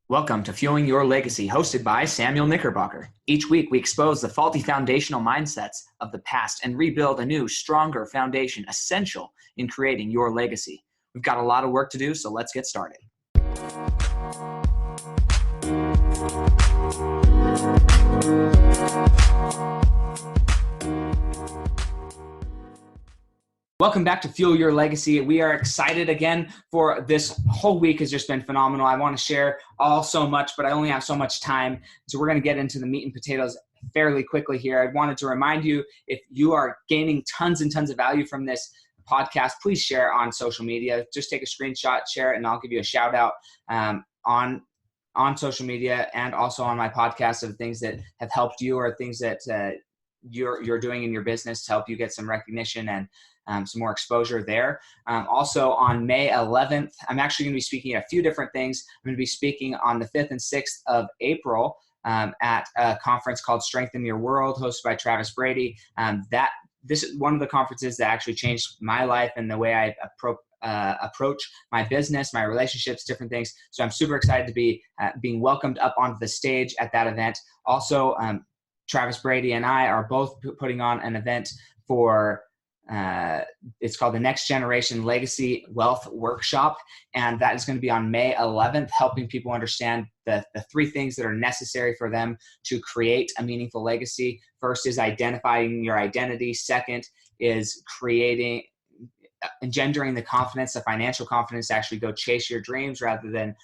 Welcome to Fueling Your Legacy, hosted by Samuel Knickerbocker. Each week, we expose the faulty foundational mindsets of the past and rebuild a new, stronger foundation essential in creating your legacy. We've got a lot of work to do, so let's get started. Welcome back to Fuel Your Legacy. We are excited again for this whole week has just been phenomenal. I want to share so much, but I only have so much time. So we're going to get into the meat and potatoes fairly quickly here. I wanted to remind you, if you are gaining tons and tons of value from this podcast, please share on social media. Just take a screenshot, share it, and I'll give you a shout out on social media and also on my podcast of things that have helped you or things that you're doing in your business to help you get some recognition and some more exposure there. Also on May 11th, I'm actually going to be speaking at a few different things. I'm going to be speaking on the 5th and 6th of April at a conference called Strengthen Your World, hosted by Travis Brady. This is one of the conferences that actually changed my life and the way I approach my business, my relationships, different things. So I'm super excited to be being welcomed up onto the stage at that event. Also, Travis Brady and I are both putting on an event for it's called the Next Generation Legacy Wealth Workshop, and that is going to be on May 11th, helping people understand the three things that are necessary for them to create a meaningful legacy. First is identifying your identity. Second is engendering the confidence, the financial confidence to actually go chase your dreams rather than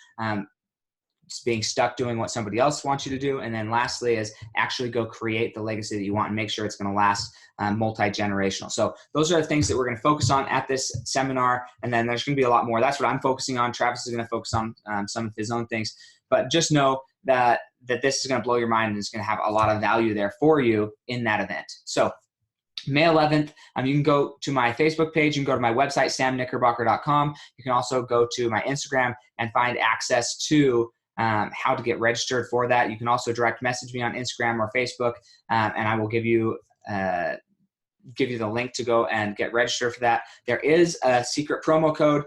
being stuck doing what somebody else wants you to do. And then lastly is actually go create the legacy that you want and make sure it's going to last multi-generational. So those are the things that we're going to focus on at this seminar. And then there's going to be a lot more. That's what I'm focusing on. Travis is going to focus on some of his own things, but just know that this is going to blow your mind and it's going to have a lot of value there for you in that event. So May 11th, you can go to my Facebook page. You can go to my website, samknickerbocker.com. You can also go to my Instagram and find access to how to get registered for that. You can also direct message me on Instagram or Facebook, and I will give you the link to go and get registered for that. There is a secret promo code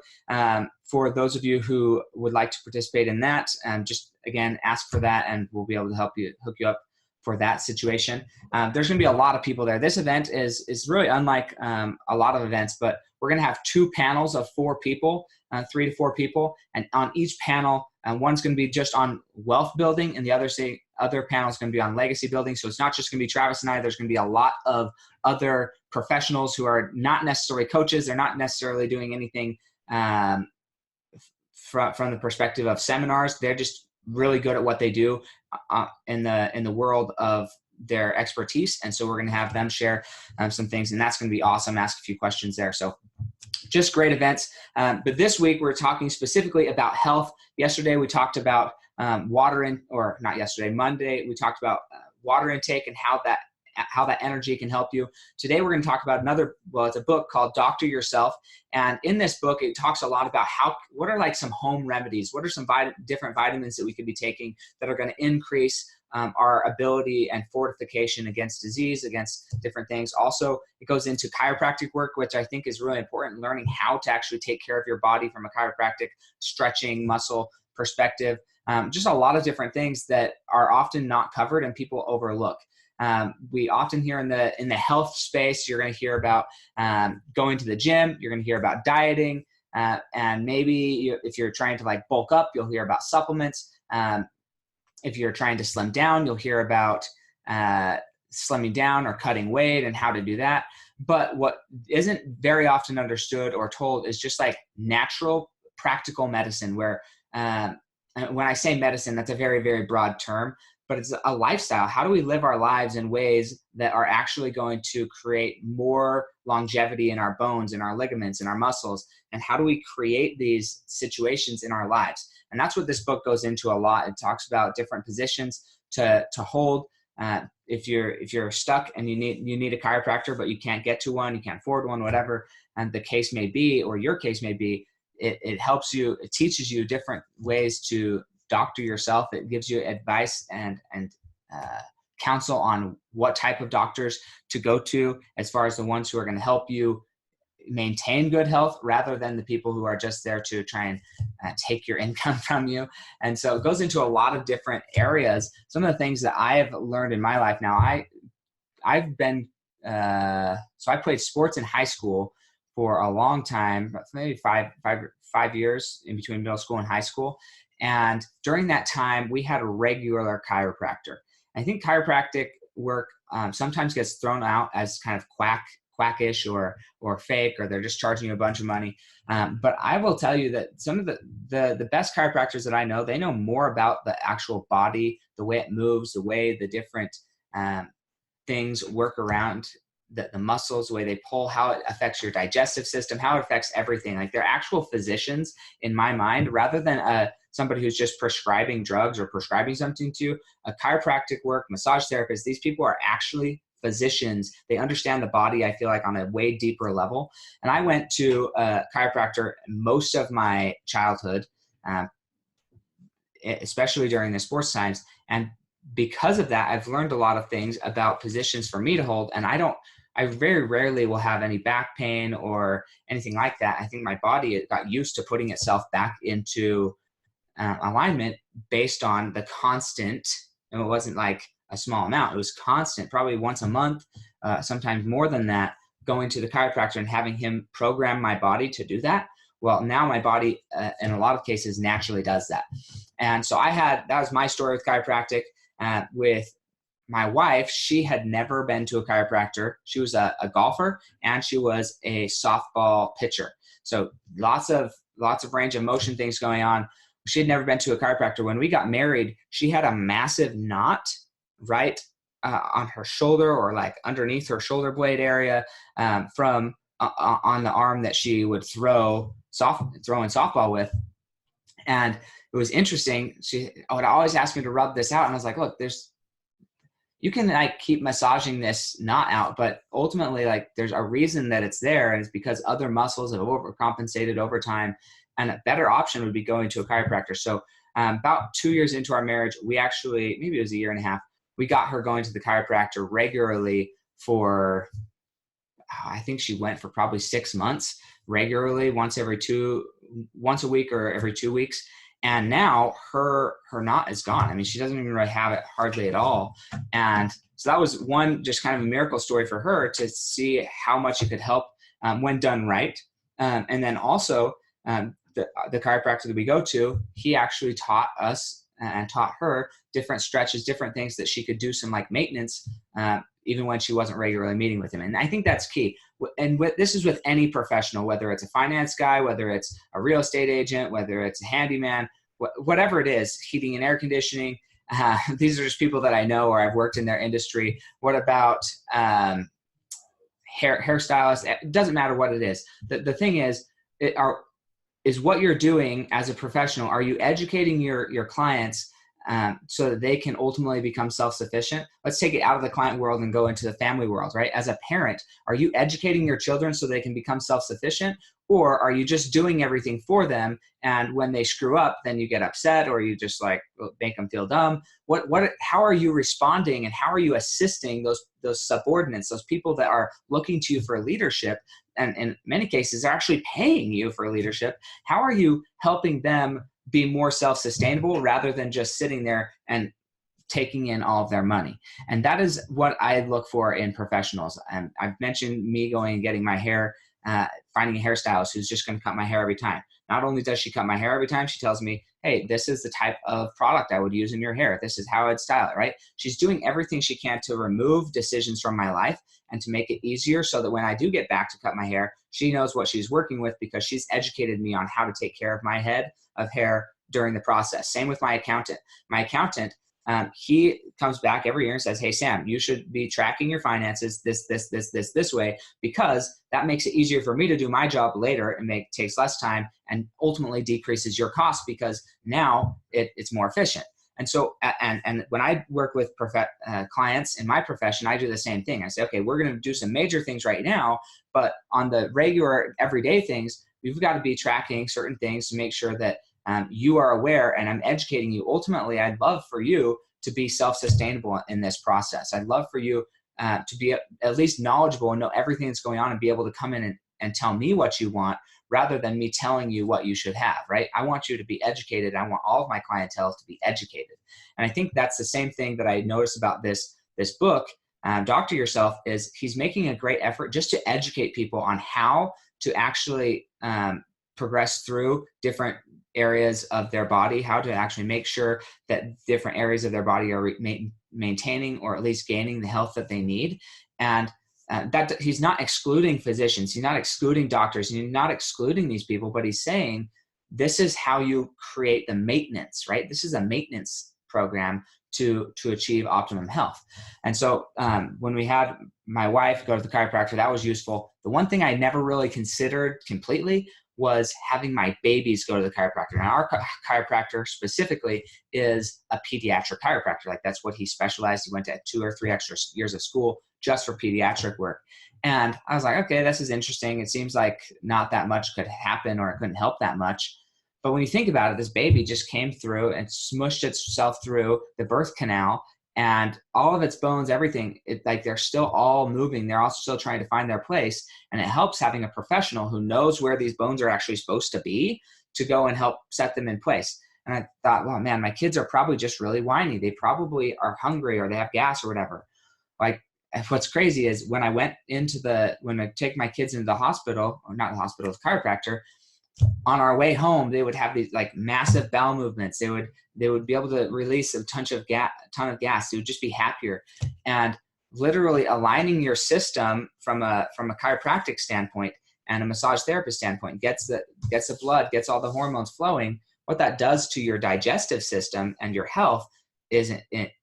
for those of you who would like to participate in that. Just again, ask for that, and we'll be able to hook you up for that situation. There's going to be a lot of people there. This event is really unlike a lot of events, but we're going to have two panels of 4 people, 3 to 4 people, and on each panel, one's going to be just on wealth building, and the other panel is going to be on legacy building. So it's not just going to be Travis and I. There's going to be a lot of other professionals who are not necessarily coaches. They're not necessarily doing anything from the perspective of seminars. They're just really good at what they do in the world of their expertise. And so we're going to have them share some things, and that's going to be awesome. Ask a few questions there. So just great events. But this week we're talking specifically about health. Yesterday we talked about Monday we talked about water intake and how that energy can help you. Today we're going to talk about it's a book called Doctor Yourself. And in this book, it talks a lot about what are like some home remedies? What are some different vitamins that we could be taking that are going to increase our ability and fortification against disease, against different things. Also, it goes into chiropractic work, which I think is really important, learning how to actually take care of your body from a chiropractic stretching muscle perspective. Just a lot of different things that are often not covered and people overlook. We often hear in the health space, you're going to hear about going to the gym, you're going to hear about dieting, and maybe if you're trying to like bulk up, you'll hear about supplements. If you're trying to slim down, you'll hear about slimming down or cutting weight and how to do that. But what isn't very often understood or told is just like natural, practical medicine, where when I say medicine, that's a very, very broad term, but it's a lifestyle. How do we live our lives in ways that are actually going to create more longevity in our bones, in our ligaments, in our muscles? And how do we create these situations in our lives? And that's what this book goes into a lot. It talks about different positions to hold. If you're stuck and you need a chiropractor, but you can't get to one, you can't afford one, whatever, and the case may be, or your case may be, it helps you, it teaches you different ways to doctor yourself. It gives you advice and counsel on what type of doctors to go to, as far as the ones who are going to help you maintain good health rather than the people who are just there to try and take your income from you. And so it goes into a lot of different areas. Some of the things that I have learned in my life now, I've been, so I played sports in high school for a long time, maybe five years in between middle school and high school. And during that time, we had a regular chiropractor. I think chiropractic work sometimes gets thrown out as kind of quackish or fake, or they're just charging you a bunch of money. But I will tell you that some of the best chiropractors that I know, they know more about the actual body, the way it moves, the way the different things work around the muscles, the way they pull, how it affects your digestive system, how it affects everything. Like, they're actual physicians in my mind, rather than somebody who's just prescribing drugs or prescribing something to you. A chiropractic work, massage therapist, these people are actually physicians. They understand the body, I feel like, on a way deeper level. And I went to a chiropractor most of my childhood, especially during the sports times. And because of that, I've learned a lot of things about positions for me to hold. And I very rarely will have any back pain or anything like that. I think my body got used to putting itself back into alignment based on the constant, and it wasn't like a small amount, it was constant, probably once a month, sometimes more than that, going to the chiropractor and having him program my body to do that. Well, now my body, in a lot of cases, naturally does that. And so that was my story with chiropractic. With my wife, she had never been to a chiropractor. She was a golfer, and she was a softball pitcher. So lots of range of motion things going on. She had never been to a chiropractor. When we got married, she had a massive knot right on her shoulder, or like underneath her shoulder blade area, from on the arm that she would throw in softball with. And it was interesting. She would always ask me to rub this out. And I was like, look, you can like keep massaging this knot out, but ultimately, like, there's a reason that it's there. And it's because other muscles have overcompensated over time. And a better option would be going to a chiropractor. So about 2 years into our marriage, we actually, maybe it was a year and a half, we got her going to the chiropractor regularly for, I think she went for probably 6 months regularly, once a week or every 2 weeks. And now her knot is gone. I mean, she doesn't even really have it hardly at all. And so that was one just kind of a miracle story for her, to see how much it could help when done right. And then also the chiropractor that we go to, he actually taught us and taught her different stretches, different things that she could do some like maintenance, even when she wasn't regularly meeting with him. And I think that's key. And this is with any professional, whether it's a finance guy, whether it's a real estate agent, whether it's a handyman, whatever it is, heating and air conditioning. These are just people that I know, or I've worked in their industry. What about hairstylists? It doesn't matter what it is. The thing is what you're doing as a professional. Are you educating your clients so that they can ultimately become self-sufficient? Let's take it out of the client world and go into the family world, right? As a parent, are you educating your children so they can become self-sufficient? Or are you just doing everything for them, and when they screw up, then you get upset, or you just like make them feel dumb? How are you responding, and how are you assisting those subordinates, those people that are looking to you for leadership, and in many cases are actually paying you for leadership? How are you helping them be more self-sustainable rather than just sitting there and taking in all of their money? And that is what I look for in professionals. And I've mentioned me going and getting my hair, finding a hairstylist who's just going to cut my hair every time. Not only does she cut my hair every time, she tells me, hey, this is the type of product I would use in your hair. This is how I'd style it, right? She's doing everything she can to remove decisions from my life and to make it easier, so that when I do get back to cut my hair, she knows what she's working with, because she's educated me on how to take care of my head of hair during the process. Same with my accountant. My accountant, he comes back every year and says, hey, Sam, you should be tracking your finances this way, because that makes it easier for me to do my job later, and takes less time, and ultimately decreases your cost, because now it's more efficient. And so, and when I work with clients in my profession, I do the same thing. I say, okay, we're going to do some major things right now, but on the regular everyday things, we've got to be tracking certain things to make sure that you are aware, and I'm educating you. Ultimately, I'd love for you to be self-sustainable in this process. I'd love for you to be at least knowledgeable and know everything that's going on, and be able to come in and and tell me what you want rather than me telling you what you should have, right? I want you to be educated. I want all of my clientele to be educated. And I think that's the same thing that I noticed about this book, Doctor Yourself, is he's making a great effort just to educate people on how to actually progress through different areas of their body, how to actually make sure that different areas of their body are maintaining or at least gaining the health that they need. And that he's not excluding physicians, he's not excluding doctors, he's not excluding these people, but he's saying this is how you create the maintenance, right? This is a maintenance program to achieve optimum health. And so when we had my wife go to the chiropractor, that was useful. The one thing I never really considered completely was having my babies go to the chiropractor. Now, our chiropractor specifically is a pediatric chiropractor. Like, that's what he specialized. He went to 2 or 3 extra years of school just for pediatric work. And I was like, okay, this is interesting. It seems like not that much could happen, or it couldn't help that much. But when you think about it, this baby just came through and smushed itself through the birth canal, and all of its bones, everything, they're still all moving. They're all still trying to find their place. And it helps having a professional who knows where these bones are actually supposed to be to go and help set them in place. And I thought, well, man, my kids are probably just really whiny. They probably are hungry, or they have gas or whatever. Like, what's crazy is when I take my kids into the hospital, or not the hospital, the chiropractor, on our way home, they would have these like massive bowel movements. They would be able to release a ton of gas. They would just be happier. And literally aligning your system from a chiropractic standpoint and a massage therapist standpoint gets the blood, gets all the hormones flowing. What that does to your digestive system and your health is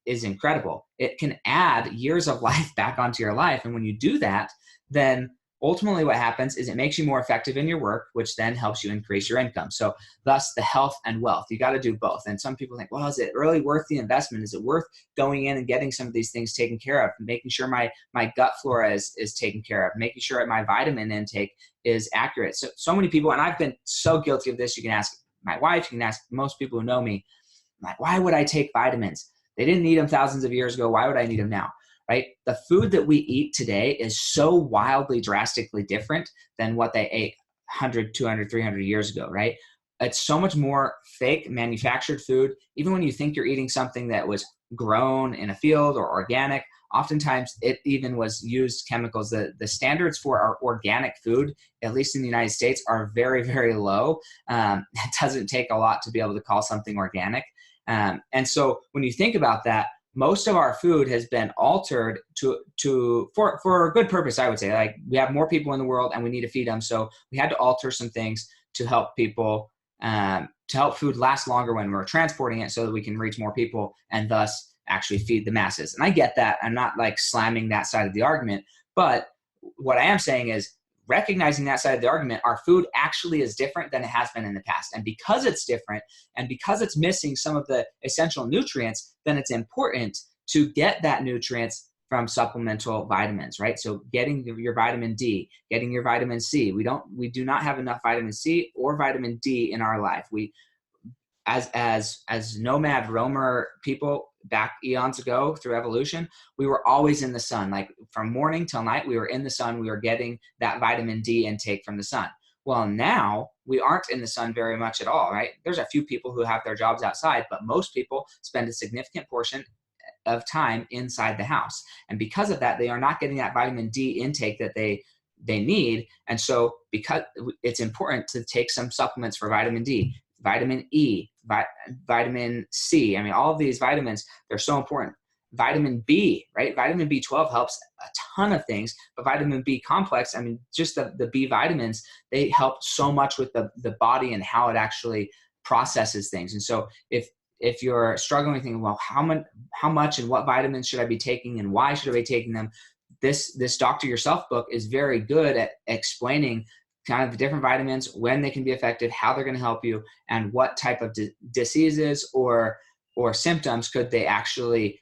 incredible. It can add years of life back onto your life. And when you do that, then ultimately what happens is it makes you more effective in your work, which then helps you increase your income. So thus the health and wealth. You got to do both. And some people think, well, is it really worth the investment? Is it worth going in and getting some of these things taken care of, making sure my gut flora is taken care of, making sure my vitamin intake is accurate? So many people, and I've been so guilty of this. You can ask my wife, you can ask most people who know me, like, why would I take vitamins? They didn't need them thousands of years ago. Why would I need them now? Right? The food that we eat today is so wildly, drastically different than what they ate 100, 200, 300 years ago, right? It's so much more fake manufactured food. Even when you think you're eating something that was grown in a field or organic, oftentimes it even was used chemicals. The standards for our organic food, at least in the United States, are very, very low. It doesn't take a lot to be able to call something organic. And so when you think about that, most of our food has been altered for a good purpose, I would say. Like, we have more people in the world and we need to feed them. So we had to alter some things to help people, to help food last longer when we're transporting it, so that we can reach more people and thus actually feed the masses. And I get that. I'm not like slamming that side of the argument. But what I am saying is, recognizing that side of the argument, our food actually is different than it has been in the past. And because it's different, and because it's missing some of the essential nutrients, then it's important to get that nutrients from supplemental vitamins, right? So getting your vitamin D, getting your vitamin C. We do not have enough vitamin C or vitamin D in our life. We, as nomad roamer people back eons ago through evolution, we were always in the sun. Like, from morning till night, we were in the sun. We were getting that vitamin D intake from the sun. Well, now we aren't in the sun very much at all, right? There's a few people who have their jobs outside, but most people spend a significant portion of time inside the house. And because of that, they are not getting that vitamin D intake that they need. And so because it's important to take some supplements for vitamin D, vitamin E, vitamin C. I mean, all of these vitamins, they're so important. Vitamin B, right? Vitamin B12 helps a ton of things, but vitamin B complex, I mean, just the B vitamins, they help so much with the body and how it actually processes things. And so if you're struggling with thinking, well, how much and what vitamins should I be taking and why should I be taking them? This Doctor Yourself book is very good at explaining kind of the different vitamins, when they can be effective, how they're going to help you, and what type of diseases or symptoms could they actually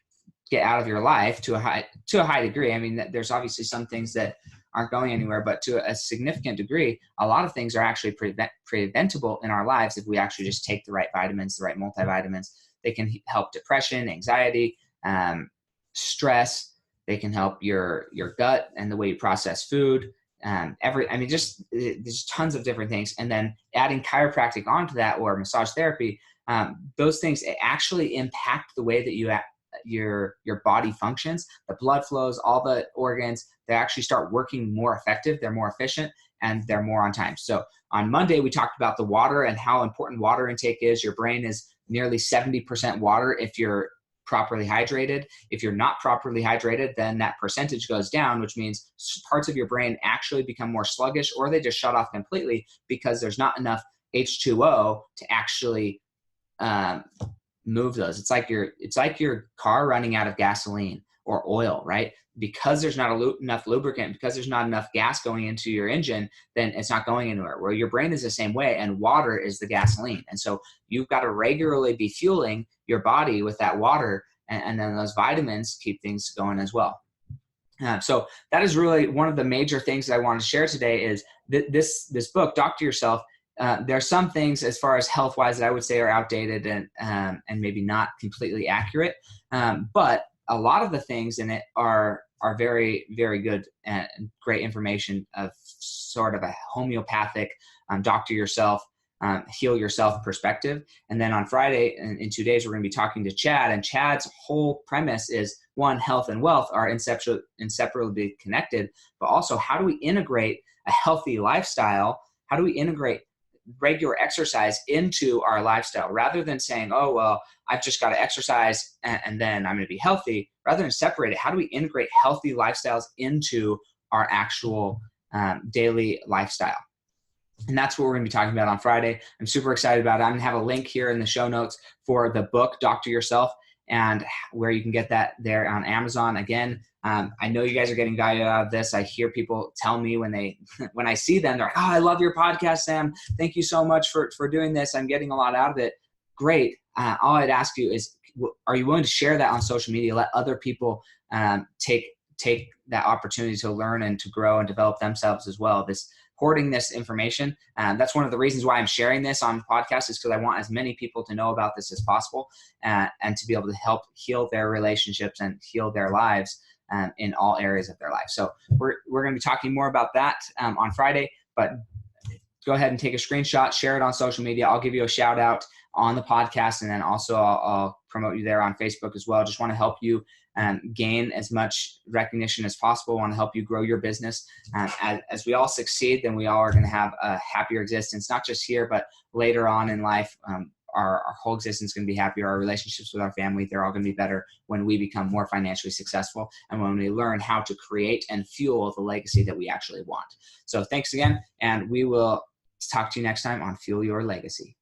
get out of your life to a high degree. I mean, there's obviously some things that aren't going anywhere, but to a significant degree, a lot of things are actually preventable in our lives if we actually just take the right vitamins, the right multivitamins. They can help depression, anxiety, stress. They can help your gut and the way you process food. there's tons of different things. And then adding chiropractic onto that, or massage therapy, those things actually impact the way that your body functions. The blood flows, all the organs, they actually start working more effective. They're more efficient, and they're more on time. So on Monday, we talked about the water and how important water intake is. Your brain is nearly 70% water if you're properly hydrated. If you're not properly hydrated, then that percentage goes down, which means parts of your brain actually become more sluggish, or they just shut off completely because there's not enough H2O to actually move those. It's like your car running out of gasoline or oil, right? Because there's not enough lubricant, because there's not enough gas going into your engine, then it's not going anywhere. Well, your brain is the same way, and water is the gasoline. And so you've got to regularly be fueling your body with that water, and then those vitamins keep things going as well. So that is really one of the major things that I want to share today is this book, Doctor Yourself. There are some things as far as health-wise that I would say are outdated and maybe not completely accurate. But a lot of the things in it are very, very good and great information of sort of a homeopathic doctor yourself, heal yourself perspective. And then on Friday, in 2 days, we're going to be talking to Chad. And Chad's whole premise is, one, health and wealth are inseparably connected, but also how do we integrate a healthy lifestyle? How do we integrate regular exercise into our lifestyle, rather than saying, oh, well, I've just got to exercise and then I'm going to be healthy? Rather than separate it, how do we integrate healthy lifestyles into our actual daily lifestyle? And that's what we're going to be talking about on Friday. I'm super excited about it. I'm going to have a link here in the show notes for the book, Doctor Yourself, and where you can get that there on Amazon. Again, I know you guys are getting value out of this. I hear people tell me when I see them, they're like, oh, I love your podcast, Sam. Thank you so much for doing this. I'm getting a lot out of it. Great. All I'd ask you is, are you willing to share that on social media? Let other people take that opportunity to learn and to grow and develop themselves as well. Hoarding this information. That's one of the reasons why I'm sharing this on podcasts, is because I want as many people to know about this as possible, and to be able to help heal their relationships and heal their lives in all areas of their life. So we're going to be talking more about that on Friday, but go ahead and take a screenshot, share it on social media. I'll give you a shout out on the podcast, and then also I'll promote you there on Facebook as well. Just want to help you gain as much recognition as possible. I want to help you grow your business. As we all succeed, then we all are going to have a happier existence, not just here, but later on in life. Our whole existence is going to be happier. Our relationships with our family, they're all going to be better when we become more financially successful and when we learn how to create and fuel the legacy that we actually want. So thanks again, and we will talk to you next time on Fuel Your Legacy.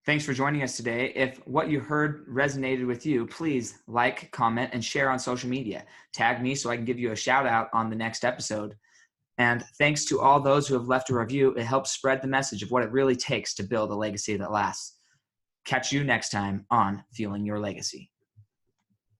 Thanks for joining us today. If what you heard resonated with you, please like, comment, and share on social media. Tag me so I can give you a shout out on the next episode. And thanks to all those who have left a review. It helps spread the message of what it really takes to build a legacy that lasts. Catch you next time on Fueling Your Legacy.